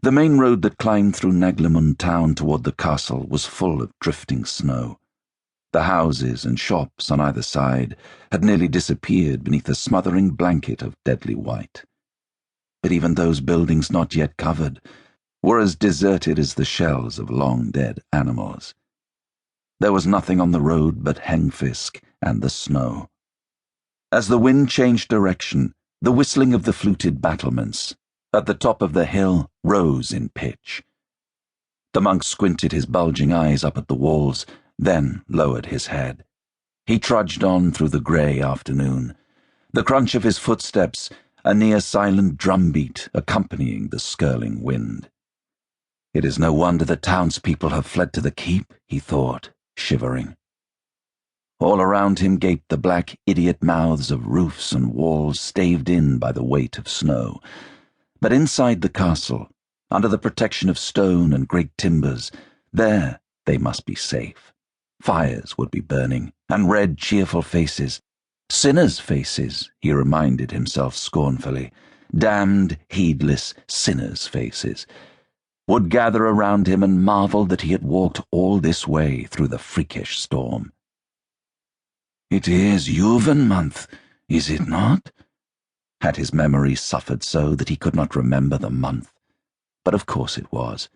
The main road that climbed through Naglimund town toward the castle was full of drifting snow. The houses and shops on either side had nearly disappeared beneath a smothering blanket of deadly white. But even those buildings not yet covered were as deserted as the shells of long-dead animals. There was nothing on the road but hengfisk and the snow. As the wind changed direction, the whistling of the fluted battlements at the top of the hill rose in pitch. The monk squinted his bulging eyes up at the walls, then lowered his head. He trudged on through the grey afternoon, the crunch of his footsteps a near-silent drumbeat accompanying the skirling wind. It is no wonder the townspeople have fled to the keep, he thought, shivering. All around him gaped the black idiot mouths of roofs and walls staved in by the weight of snow. But inside the castle, under the protection of stone and great timbers, there they must be safe. Fires would be burning, and red, cheerful faces. Sinners' faces, he reminded himself scornfully. Damned, heedless sinners' faces would gather around him and marvel that he had walked all this way through the freakish storm. "It is Yuvan month, is it not?" Had his memory suffered so that he could not remember the month? But of course it was.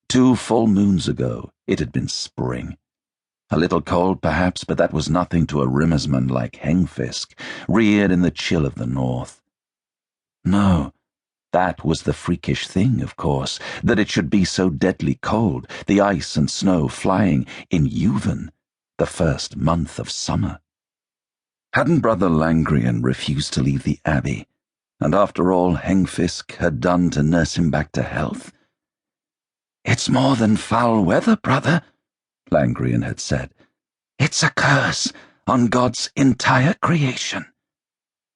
2 full moons ago it had been spring. A little cold, perhaps, but that was nothing to a rimmersman like Hengfisk, reared in the chill of the north. No, that was the freakish thing, of course, that it should be so deadly cold, the ice and snow flying in Yuvan, the first month of summer. Hadn't Brother Langrian refused to leave the abbey, and after all Hengfisk had done to nurse him back to health? "It's more than foul weather, brother," Langrian had said. "It's a curse on God's entire creation.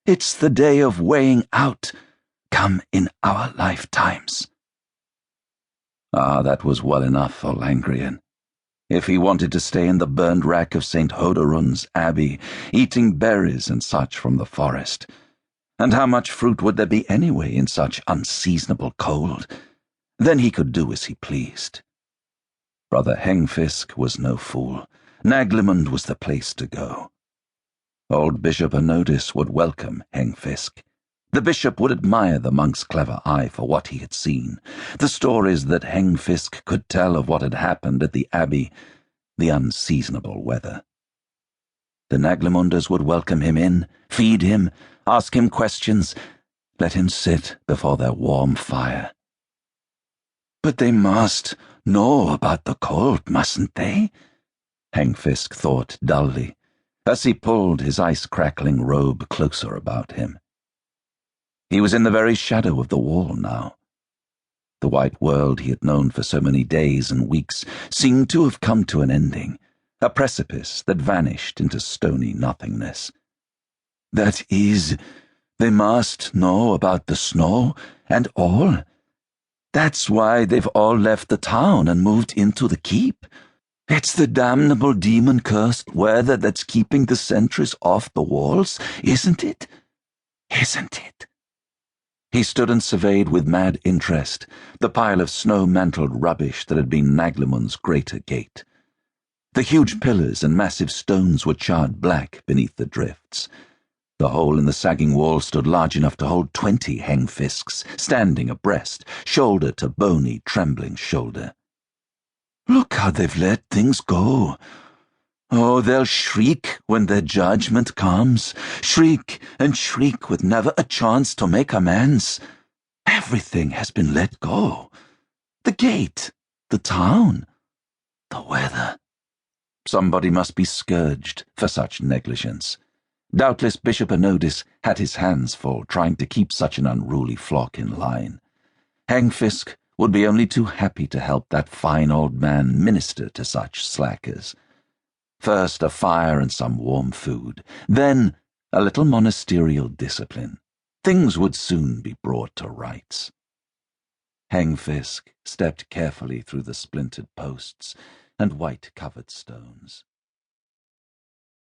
It's the day of weighing out, come in our lifetimes." That was well enough for Langrian. If he wanted to stay in the burned rack of St. Hodorun's abbey, eating berries and such from the forest. And how much fruit would there be anyway in such unseasonable cold? Then he could do as he pleased. Brother Hengfisk was no fool. Naglimund was the place to go. Old Bishop Anodis would welcome Hengfisk. The bishop would admire the monk's clever eye for what he had seen, the stories that Hengfisk could tell of what had happened at the abbey, the unseasonable weather. The Naglimunders would welcome him in, feed him, ask him questions, let him sit before their warm fire. "But they must know about the cold, mustn't they?" Hengfisk thought dully, as he pulled his ice-crackling robe closer about him. He was in the very shadow of the wall now. The white world he had known for so many days and weeks seemed to have come to an ending, a precipice that vanished into stony nothingness. "That is, they must know about the snow and all. That's why they've all left the town and moved into the keep. It's the damnable demon-cursed weather that's keeping the sentries off the walls, isn't it? Isn't it?" He stood and surveyed with mad interest the pile of snow-mantled rubbish that had been Naglimund's greater gate. The huge pillars and massive stones were charred black beneath the drifts. The hole in the sagging wall stood large enough to hold 20 Hengfisks, standing abreast, shoulder to bony, trembling shoulder. "Look how they've let things go. Oh, they'll shriek when their judgment comes, shriek and shriek with never a chance to make amends. Everything has been let go. The gate, the town, the weather. Somebody must be scourged for such negligence. Doubtless Bishop Anodis had his hands full trying to keep such an unruly flock in line. Hengfisk would be only too happy to help that fine old man minister to such slackers. First a fire and some warm food, then a little monasterial discipline. Things would soon be brought to rights. Hengfisk stepped carefully through the splintered posts and white-covered stones.